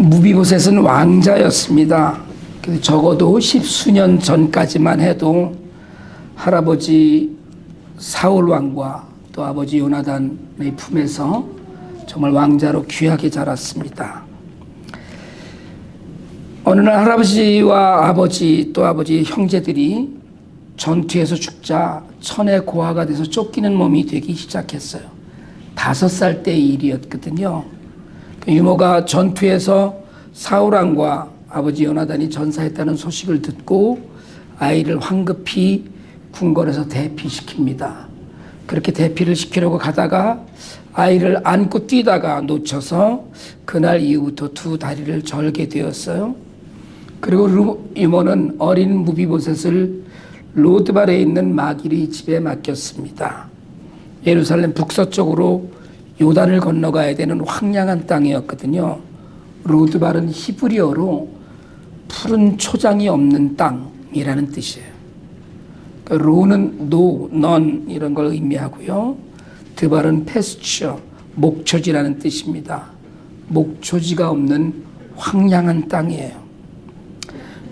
무비보셋은 왕자였습니다. 적어도 10수년 전까지만 해도 할아버지 사울 왕과 또 아버지 요나단의 품에서 정말 왕자로 귀하게 자랐습니다. 어느 날 할아버지와 아버지 또 아버지 형제들이 전투에서 죽자 천의 고아가 돼서 쫓기는 몸이 되기 시작했어요. 5살 때의 일이었거든요. 유모가 전투에서 사울 왕과 아버지 요나단이 전사했다는 소식을 듣고 아이를 황급히 궁궐에서 대피시킵니다. 그렇게 대피를 시키려고 가다가 아이를 안고 뛰다가 놓쳐서 그날 이후부터 2 다리를 절게 되었어요. 그리고 유모는 어린 무비보셋을 로드발에 있는 마길의 집에 맡겼습니다. 예루살렘 북서쪽으로 요단을 건너가야 되는 황량한 땅이었거든요. 로드발은 히브리어로 푸른 초장이 없는 땅이라는 뜻이에요. 로는 노, 넌 이런 걸 의미하고요. 드발은 패스처, 목초지라는 뜻입니다. 목초지가 없는 황량한 땅이에요.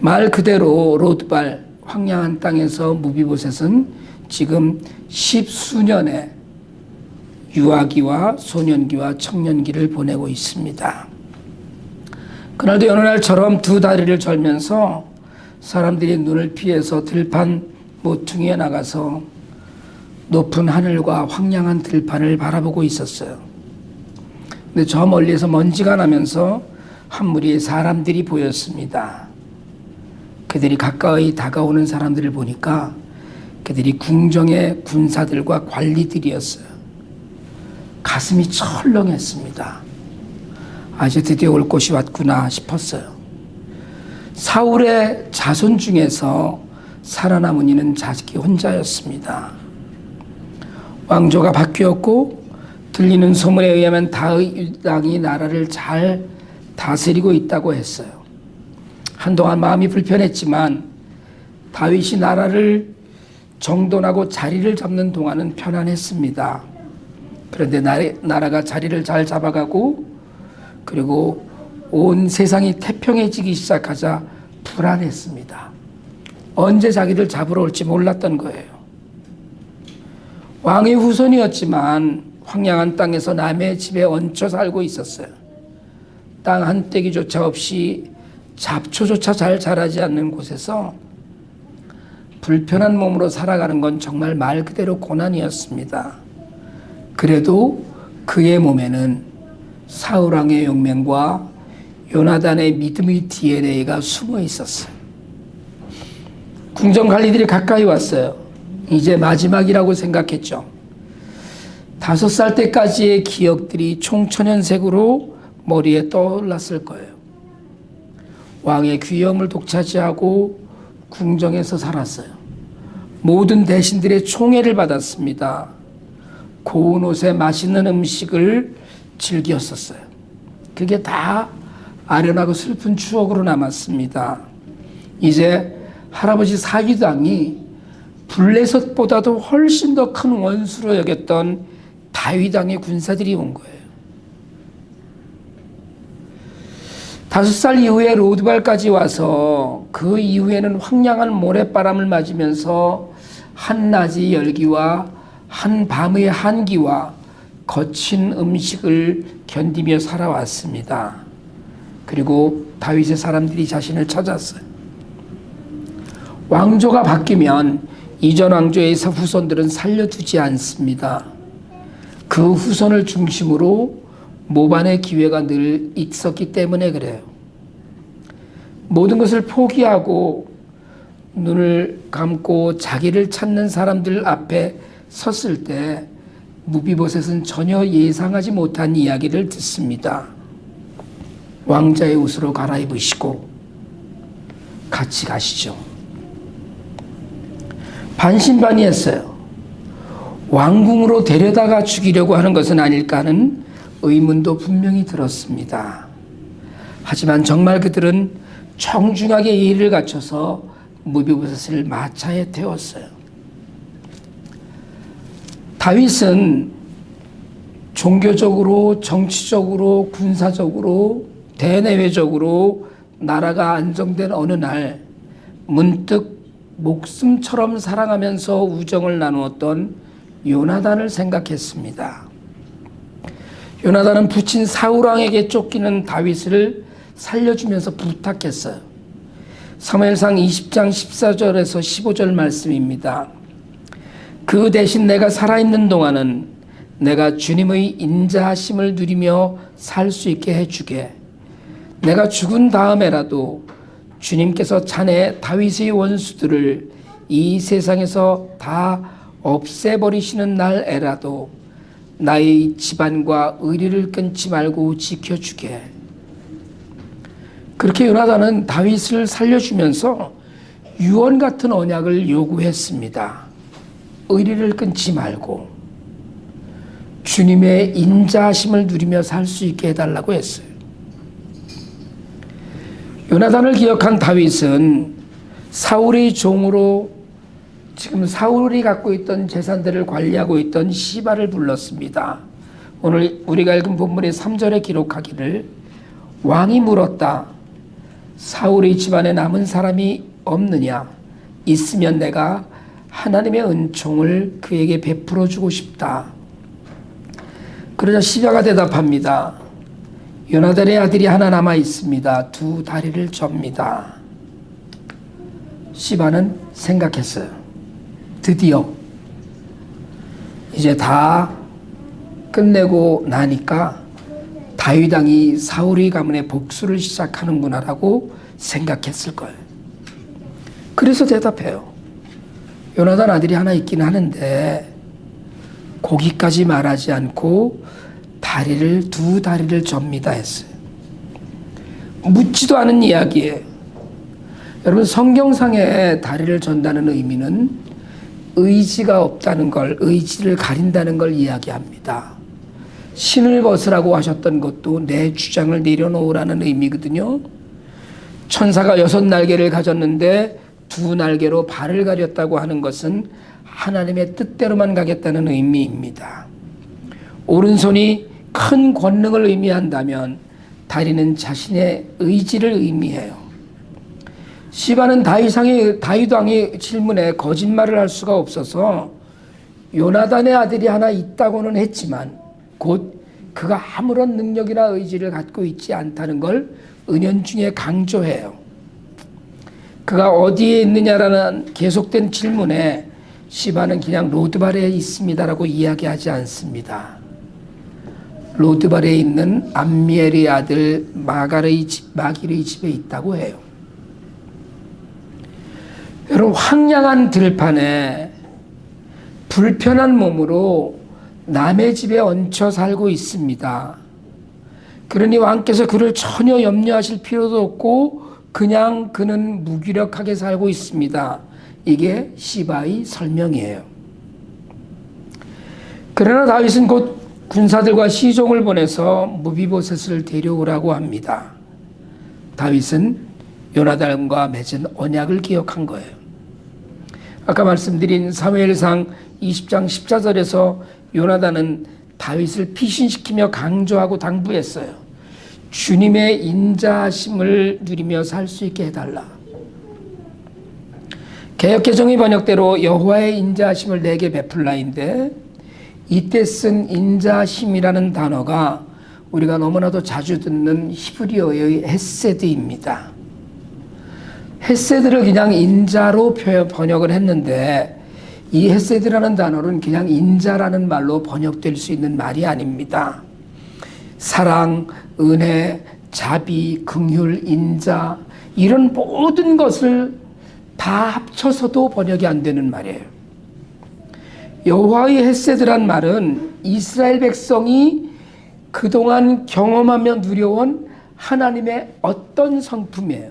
말 그대로 로드발, 황량한 땅에서 무비보셋은 지금 10수년의 유아기와 소년기와 청년기를 보내고 있습니다. 그날도 어느 날처럼 2 다리를 절면서 사람들이 눈을 피해서 들판 모퉁이에 나가서 높은 하늘과 황량한 들판을 바라보고 있었어요. 근데 저 멀리에서 먼지가 나면서 한 무리의 사람들이 보였습니다. 그들이 가까이 다가오는 사람들을 보니까 그들이 궁정의 군사들과 관리들이었어요. 가슴이 철렁했습니다. 이제 드디어 올 곳이 왔구나 싶었어요. 사울의 자손 중에서 살아남은 이는 자식이 혼자였습니다. 왕조가 바뀌었고 들리는 소문에 의하면 다윗 나라를 잘 다스리고 있다고 했어요. 한동안 마음이 불편했지만 다윗이 나라를 정돈하고 자리를 잡는 동안은 편안했습니다. 그런데 나라가 자리를 잘 잡아가고 그리고 온 세상이 태평해지기 시작하자 불안했습니다. 언제 자기를 잡으러 올지 몰랐던 거예요. 왕의 후손이었지만 황량한 땅에서 남의 집에 얹혀 살고 있었어요. 땅 한 떼기조차 없이 잡초조차 잘 자라지 않는 곳에서 불편한 몸으로 살아가는 건 정말 말 그대로 고난이었습니다. 그래도 그의 몸에는 사울왕의 용맹과 요나단의 믿음의 DNA가 숨어 있었어요. 궁정 관리들이 가까이 왔어요. 이제 마지막이라고 생각했죠. 5살 때까지의 기억들이 총천연색으로 머리에 떠올랐을 거예요. 왕의 귀염을 독차지하고 궁정에서 살았어요. 모든 대신들의 총애를 받았습니다. 고운 옷에 맛있는 음식을 즐겼었어요. 그게 다 아련하고 슬픈 추억으로 남았습니다. 이제 할아버지 사기당이 블레셋보다도 훨씬 더 큰 원수로 여겼던 다윗왕의 군사들이 온 거예요. 5살 이후에 로드발까지 와서 그 이후에는 황량한 모래바람을 맞으면서 한낮의 열기와 한밤의 한기와 거친 음식을 견디며 살아왔습니다. 그리고 다윗의 사람들이 자신을 찾았어요. 왕조가 바뀌면 이전 왕조의 후손들은 살려두지 않습니다. 그 후손을 중심으로 모반의 기회가 늘 있었기 때문에 그래요. 모든 것을 포기하고 눈을 감고 자기를 찾는 사람들 앞에 섰을 때 무비보셋은 전혀 예상하지 못한 이야기를 듣습니다. 왕자의 옷으로 갈아입으시고 같이 가시죠. 반신반의했어요. 왕궁으로 데려다가 죽이려고 하는 것은 아닐까 하는 의문도 분명히 들었습니다. 하지만 정말 그들은 청중하게 예의를 갖춰서 무비보셋을 마차에 태웠어요. 다윗은 종교적으로, 정치적으로, 군사적으로 대내외적으로 나라가 안정된 어느 날 문득 목숨처럼 사랑하면서 우정을 나누었던 요나단을 생각했습니다. 요나단은 부친 사울왕에게 쫓기는 다윗을 살려주면서 부탁했어요. 사무엘상 20장 14절에서 15절 말씀입니다. 그 대신 내가 살아있는 동안은 내가 주님의 인자하심을 누리며 살 수 있게 해주게. 내가 죽은 다음에라도 주님께서 자네 다윗의 원수들을 이 세상에서 다 없애버리시는 날에라도 나의 집안과 의리를 끊지 말고 지켜주게. 그렇게 요나단은 다윗을 살려주면서 유언 같은 언약을 요구했습니다. 의리를 끊지 말고 주님의 인자하심을 누리며 살 수 있게 해달라고 했어요. 요나단을 기억한 다윗은 사울의 종으로 지금 사울이 갖고 있던 재산들을 관리하고 있던 시바를 불렀습니다. 오늘 우리가 읽은 본문의 3절에 기록하기를 왕이 물었다. 사울의 집안에 남은 사람이 없느냐? 있으면 내가 하나님의 은총을 그에게 베풀어 주고 싶다. 그러자 시바가 대답합니다. 요나단의 아들이 하나 남아 있습니다. 두 다리를 접니다. 시바는 생각했어요. 드디어 이제 다 끝내고 나니까 다윗 왕이 사울의 가문의 복수를 시작하는구나라고 생각했을 거예요. 그래서 대답해요. 요나단 아들이 하나 있긴 하는데 거기까지 말하지 않고 두 다리를 접니다 했어요. 묻지도 않은 이야기예요. 여러분, 성경상의 다리를 전다는 의미는 의지가 없다는 걸, 의지를 가린다는 걸 이야기합니다. 신을 벗으라고 하셨던 것도 내 주장을 내려놓으라는 의미거든요. 천사가 6날개를 가졌는데 2날개로 발을 가렸다고 하는 것은 하나님의 뜻대로만 가겠다는 의미입니다. 오른손이 큰 권능을 의미한다면 다리는 자신의 의지를 의미해요. 시바는 다윗 왕의 질문에 거짓말을 할 수가 없어서 요나단의 아들이 하나 있다고는 했지만 곧 그가 아무런 능력이나 의지를 갖고 있지 않다는 걸 은연중에 강조해요. 그가 어디에 있느냐라는 계속된 질문에 시바는 그냥 로드발에 있습니다라고 이야기하지 않습니다. 로드발에 있는 암미엘의 아들 마길의 집에 있다고 해요. 여러분, 황량한 들판에 불편한 몸으로 남의 집에 얹혀 살고 있습니다. 그러니 왕께서 그를 전혀 염려하실 필요도 없고 그냥 그는 무기력하게 살고 있습니다. 이게 시바의 설명이에요. 그러나 다윗은 곧 군사들과 시종을 보내서 무비보셋을 데려오라고 합니다. 다윗은 요나단과 맺은 언약을 기억한 거예요. 아까 말씀드린 사무엘상 20장 14절에서 요나단은 다윗을 피신시키며 강조하고 당부했어요. 주님의 인자하심을 누리며 살 수 있게 해달라. 개역개정의 번역대로 여호와의 인자하심을 내게 베풀라인데 이때 쓴 인자심이라는 단어가 우리가 너무나도 자주 듣는 히브리어의 헤세드입니다. 헤세드를 그냥 인자로 번역을 했는데 이 헤세드라는 단어는 그냥 인자라는 말로 번역될 수 있는 말이 아닙니다. 사랑, 은혜, 자비, 긍휼, 인자 이런 모든 것을 다 합쳐서도 번역이 안 되는 말이에요. 여호와의 헤세드란 말은 이스라엘 백성이 그동안 경험하며 누려온 하나님의 어떤 성품이에요.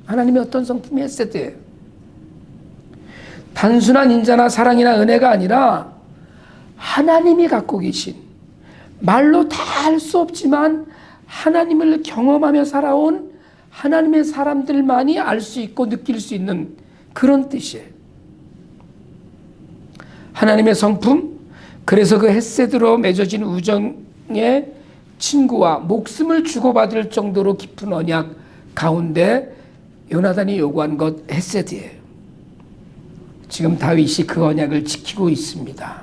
하나님의 어떤 성품이 헤세드예요. 단순한 인자나 사랑이나 은혜가 아니라 하나님이 갖고 계신, 말로 다 할 수 없지만 하나님을 경험하며 살아온 하나님의 사람들만이 알 수 있고 느낄 수 있는 그런 뜻이에요. 하나님의 성품, 그래서 그 헤세드로 맺어진 우정의 친구와 목숨을 주고받을 정도로 깊은 언약 가운데 요나단이 요구한 것 헤세드예요. 지금 다윗이 그 언약을 지키고 있습니다.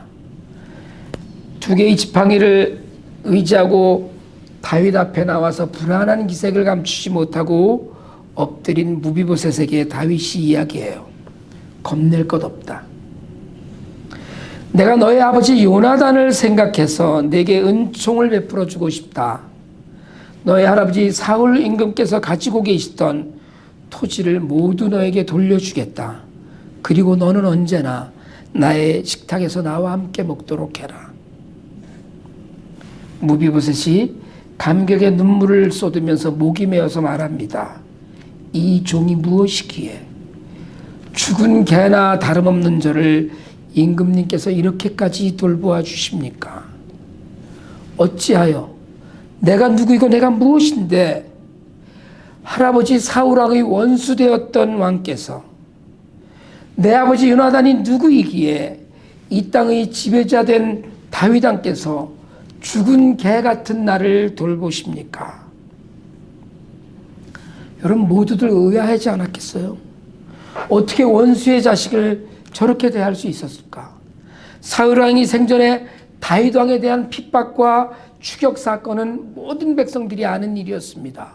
두 개의 지팡이를 의지하고 다윗 앞에 나와서 불안한 기색을 감추지 못하고 엎드린 무비보셋에게 다윗이 이야기해요. 겁낼 것 없다. 내가 너의 아버지 요나단을 생각해서 내게 은총을 베풀어 주고 싶다. 너의 할아버지 사울 임금께서 가지고 계시던 토지를 모두 너에게 돌려주겠다. 그리고 너는 언제나 나의 식탁에서 나와 함께 먹도록 해라. 무비보셋이 감격의 눈물을 쏟으면서 목이 메어서 말합니다. 이 종이 무엇이기에 죽은 개나 다름없는 저를 임금님께서 이렇게까지 돌보아 주십니까? 어찌하여 내가 누구이고 내가 무엇인데 할아버지 사울왕의 원수되었던 왕께서 내 아버지 요나단이 누구이기에 이 땅의 지배자된 다윗 왕께서 죽은 개 같은 나를 돌보십니까? 여러분 모두들 의아하지 않았겠어요? 어떻게 원수의 자식을 저렇게 대할 수 있었을까? 사울왕이 생전에 다윗 왕에 대한 핍박과 추격 사건은 모든 백성들이 아는 일이었습니다.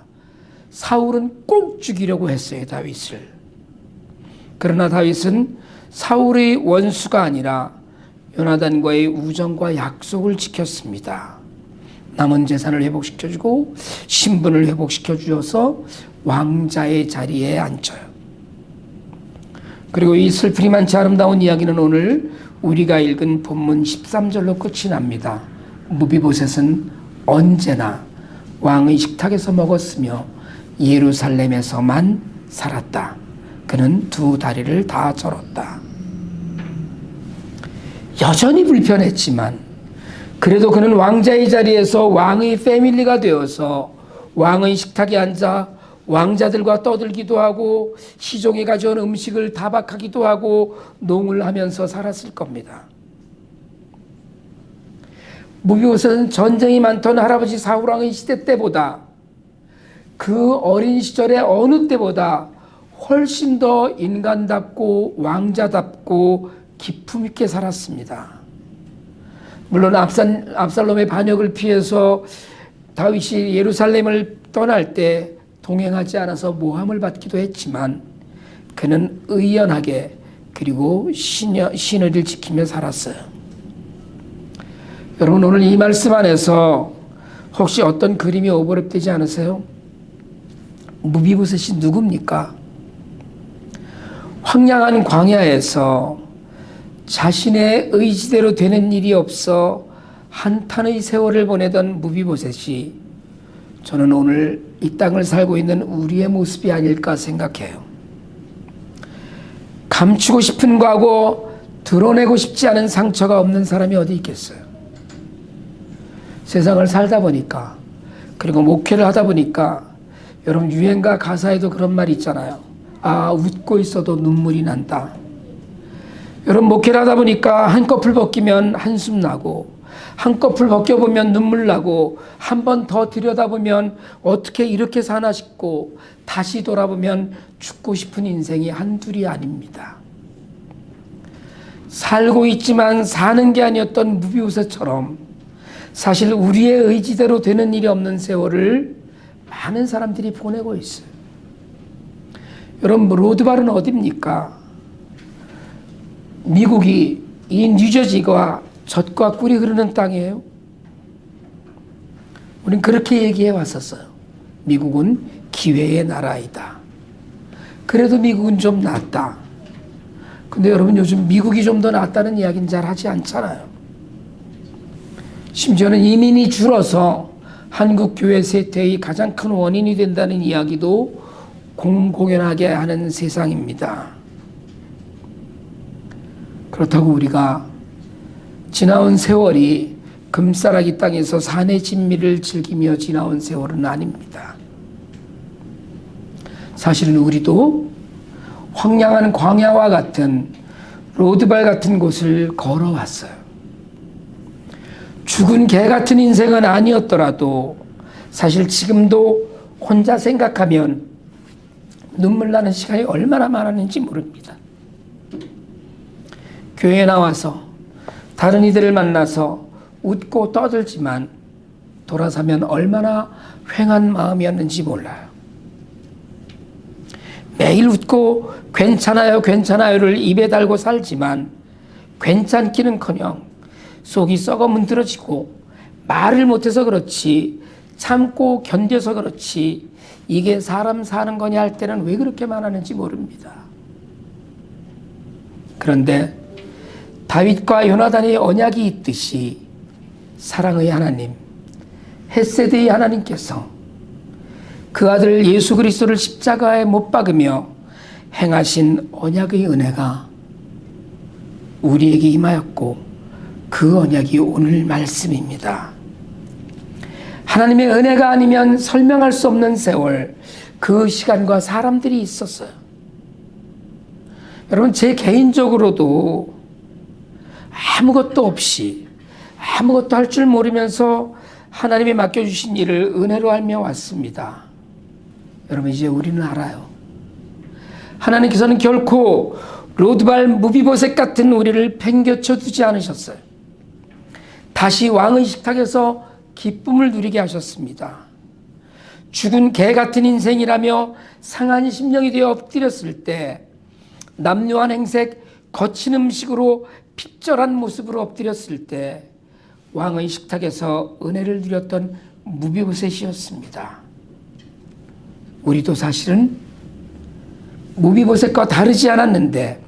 사울은 꼭 죽이려고 했어요, 다윗을. 그러나 다윗은 사울의 원수가 아니라 요나단과의 우정과 약속을 지켰습니다. 남은 재산을 회복시켜주고 신분을 회복시켜주어서 왕자의 자리에 앉혀요. 그리고 이 슬프리 많지 아름다운 이야기는 오늘 우리가 읽은 본문 13절로 끝이 납니다. 무비보셋은 언제나 왕의 식탁에서 먹었으며 예루살렘에서만 살았다. 그는 두 다리를 다 절었다. 여전히 불편했지만 그래도 그는 왕자의 자리에서 왕의 패밀리가 되어서 왕의 식탁에 앉아 왕자들과 떠들기도 하고 시종이 가져온 음식을 타박하기도 하고 농을 하면서 살았을 겁니다. 무비보셋은 전쟁이 많던 할아버지 사울왕의 시대 때보다 그 어린 시절의 어느 때보다 훨씬 더 인간답고 왕자답고 기품 있게 살았습니다. 물론 압살롬의 반역을 피해서 다윗이 예루살렘을 떠날 때 동행하지 않아서 모함을 받기도 했지만 그는 의연하게 그리고 신의를 지키며 살았어요. 여러분 오늘 이 말씀 안에서 혹시 어떤 그림이 오버랩되지 않으세요? 무비보셋이 누굽니까? 황량한 광야에서 자신의 의지대로 되는 일이 없어 한탄의 세월을 보내던 무비보셋이 저는 오늘 이 땅을 살고 있는 우리의 모습이 아닐까 생각해요. 감추고 싶은 거하고 드러내고 싶지 않은 상처가 없는 사람이 어디 있겠어요? 세상을 살다 보니까 그리고 목회를 하다 보니까 여러분 유행가 가사에도 그런 말이 있잖아요. 아, 웃고 있어도 눈물이 난다. 여러분 목회를 하다 보니까 한꺼풀 벗기면 한숨 나고 한꺼풀 벗겨보면 눈물 나고 한 번 더 들여다보면 어떻게 이렇게 사나 싶고 다시 돌아보면 죽고 싶은 인생이 한둘이 아닙니다. 살고 있지만 사는 게 아니었던 무비보셋처럼 사실 우리의 의지대로 되는 일이 없는 세월을 많은 사람들이 보내고 있어요. 여러분 로드발은 어디입니까? 미국이 이 뉴저지가 젖과 꿀이 흐르는 땅이에요. 우린 그렇게 얘기해 왔었어요. 미국은 기회의 나라이다. 그래도 미국은 좀 낫다. 근데 여러분 요즘 미국이 좀 더 낫다는 이야기는 잘 하지 않잖아요. 심지어는 이민이 줄어서 한국 교회 쇠퇴의 가장 큰 원인이 된다는 이야기도 공공연하게 하는 세상입니다. 그렇다고 우리가 지나온 세월이 금싸라기 땅에서 산의 진미를 즐기며 지나온 세월은 아닙니다. 사실은 우리도 황량한 광야와 같은 로드발 같은 곳을 걸어왔어요. 죽은 개 같은 인생은 아니었더라도 사실 지금도 혼자 생각하면 눈물 나는 시간이 얼마나 많았는지 모릅니다. 교회에 나와서 다른 이들을 만나서 웃고 떠들지만 돌아서면 얼마나 휑한 마음이었는지 몰라요. 매일 웃고 괜찮아요, 괜찮아요를 입에 달고 살지만 괜찮기는커녕 속이 썩어 문드러지고 말을 못해서 그렇지, 참고 견뎌서 그렇지, 이게 사람 사는 거냐 할 때는 왜 그렇게 많았는지 모릅니다. 그런데 다윗과 요나단의 언약이 있듯이 사랑의 하나님, 헤세드의 하나님께서 그 아들 예수 그리스도를 십자가에 못 박으며 행하신 언약의 은혜가 우리에게 임하였고 그 언약이 오늘 말씀입니다. 하나님의 은혜가 아니면 설명할 수 없는 세월, 그 시간과 사람들이 있었어요. 여러분, 제 개인적으로도 아무것도 없이 아무것도 할 줄 모르면서 하나님이 맡겨주신 일을 은혜로 알며 왔습니다. 여러분, 이제 우리는 알아요. 하나님께서는 결코 로드발 무비보셋 같은 우리를 팽개쳐 두지 않으셨어요. 다시 왕의 식탁에서 기쁨을 누리게 하셨습니다. 죽은 개 같은 인생이라며 상한 심령이 되어 엎드렸을 때 남루한 행색, 거친 음식으로 핍절한 모습으로 엎드렸을 때 왕의 식탁에서 은혜를 누렸던 무비보셋이었습니다. 우리도 사실은 무비보셋과 다르지 않았는데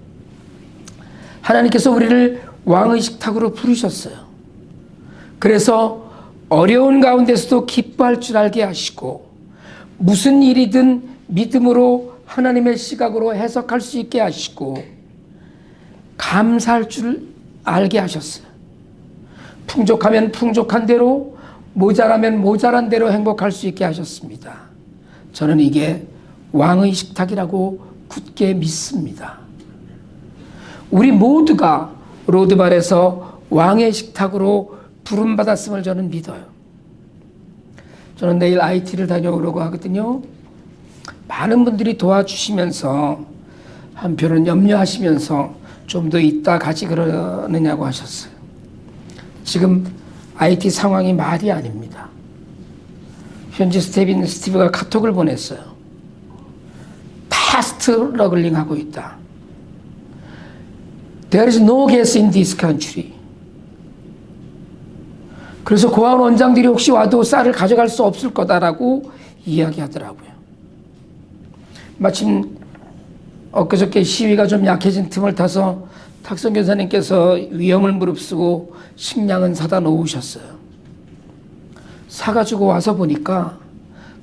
하나님께서 우리를 왕의 식탁으로 부르셨어요. 그래서 어려운 가운데서도 기뻐할 줄 알게 하시고 무슨 일이든 믿음으로 하나님의 시각으로 해석할 수 있게 하시고 감사할 줄 알게 하셨어요. 풍족하면 풍족한 대로, 모자라면 모자란 대로 행복할 수 있게 하셨습니다. 저는 이게 왕의 식탁이라고 굳게 믿습니다. 우리 모두가 로드발에서 왕의 식탁으로 부름받았음을 저는 믿어요. 저는 내일 IT를 다녀오려고 하거든요. 많은 분들이 도와주시면서 한편은 염려하시면서 좀 더 있다 가지 그러느냐고 하셨어요. 지금 IT 상황이 말이 아닙니다. 현재 스티브가 카톡을 보냈어요. 다 스트러글링 하고 있다. There is no gas in this country. 그래서 고아원 원장들이 혹시 와도 쌀을 가져갈 수 없을 거다라고 이야기하더라고요. 마침 엊그저께 시위가 좀 약해진 틈을 타서 탁성 교사님께서 위험을 무릅쓰고 식량은 사다 놓으셨어요. 사가지고 와서 보니까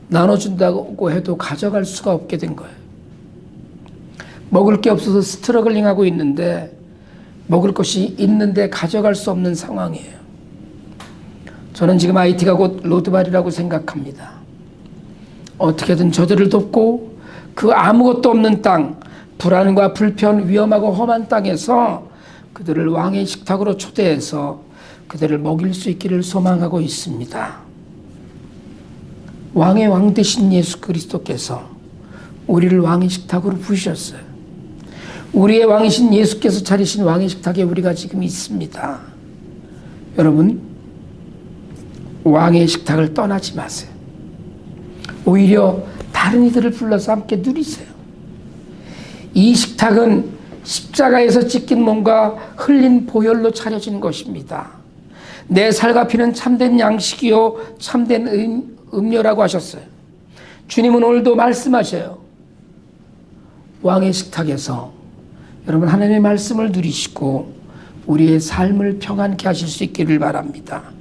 나눠준다고 해도 가져갈 수가 없게 된 거예요. 먹을 게 없어서 스트러글링하고 있는데 먹을 것이 있는데 가져갈 수 없는 상황이에요. 저는 지금 IT가 곧 로드발이라고 생각합니다. 어떻게든 저들을 돕고 그 아무것도 없는 땅, 불안과 불편, 위험하고 험한 땅에서 그들을 왕의 식탁으로 초대해서 그들을 먹일 수 있기를 소망하고 있습니다. 왕의 왕 되신 예수 그리스도께서 우리를 왕의 식탁으로 부르셨어요. 우리의 왕이신 예수께서 차리신 왕의 식탁에 우리가 지금 있습니다. 여러분, 왕의 식탁을 떠나지 마세요. 오히려 다른 이들을 불러서 함께 누리세요. 이 식탁은 십자가에서 찢긴 몸과 흘린 보혈로 차려진 것입니다. 내 살과 피는 참된 양식이요 참된 음료라고 하셨어요. 주님은 오늘도 말씀하셔요. 왕의 식탁에서 여러분 하나님의 말씀을 누리시고 우리의 삶을 평안케 하실 수 있기를 바랍니다.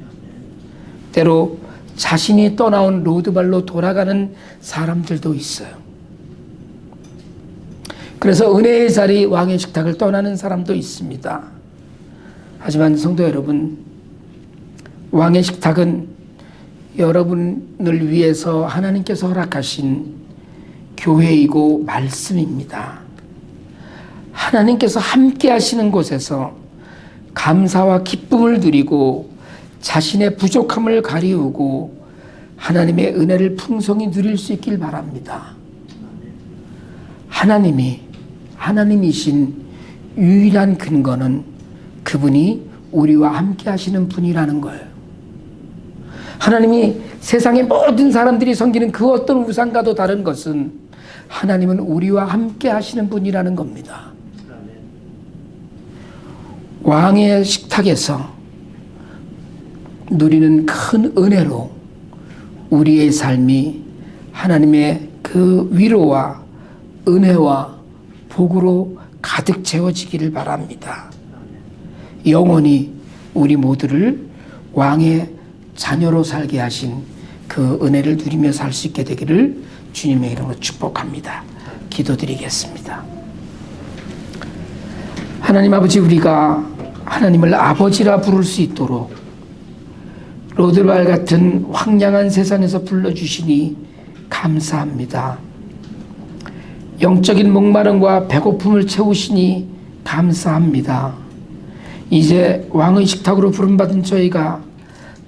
때로 자신이 떠나온 로드발로 돌아가는 사람들도 있어요. 그래서 은혜의 자리 왕의 식탁을 떠나는 사람도 있습니다. 하지만 성도 여러분, 왕의 식탁은 여러분을 위해서 하나님께서 허락하신 교회이고 말씀입니다. 하나님께서 함께 하시는 곳에서 감사와 기쁨을 누리고 자신의 부족함을 가리우고 하나님의 은혜를 풍성히 누릴 수 있길 바랍니다. 하나님이신 유일한 근거는 그분이 우리와 함께 하시는 분이라는 거예요. 하나님이 세상의 모든 사람들이 섬기는 그 어떤 우상과도 다른 것은 하나님은 우리와 함께 하시는 분이라는 겁니다. 왕의 식탁에서 누리는 큰 은혜로 우리의 삶이 하나님의 그 위로와 은혜와 복으로 가득 채워지기를 바랍니다. 영원히 우리 모두를 왕의 자녀로 살게 하신 그 은혜를 누리며 살 수 있게 되기를 주님의 이름으로 축복합니다. 기도드리겠습니다. 하나님 아버지, 우리가 하나님을 아버지라 부를 수 있도록 로드발 같은 황량한 세상에서 불러주시니 감사합니다. 영적인 목마름과 배고픔을 채우시니 감사합니다. 이제 왕의 식탁으로 부름받은 저희가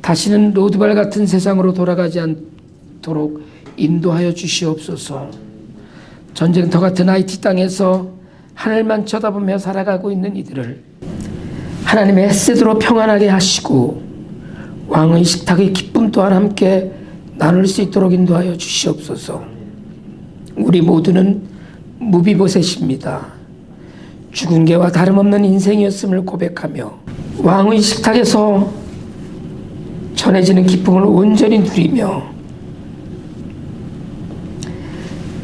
다시는 로드발 같은 세상으로 돌아가지 않도록 인도하여 주시옵소서. 전쟁터 같은 하이티 땅에서 하늘만 쳐다보며 살아가고 있는 이들을 하나님의 햇빛으로 평안하게 하시고 왕의 식탁의 기쁨 또한 함께 나눌 수 있도록 인도하여 주시옵소서. 우리 모두는 무비보셋입니다. 죽은 개와 다름없는 인생이었음을 고백하며 왕의 식탁에서 전해지는 기쁨을 온전히 누리며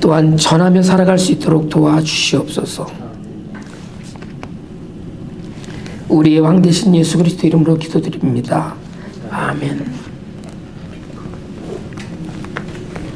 또한 전하며 살아갈 수 있도록 도와주시옵소서. 우리의 왕 되신 예수 그리스도 이름으로 기도드립니다. 아멘.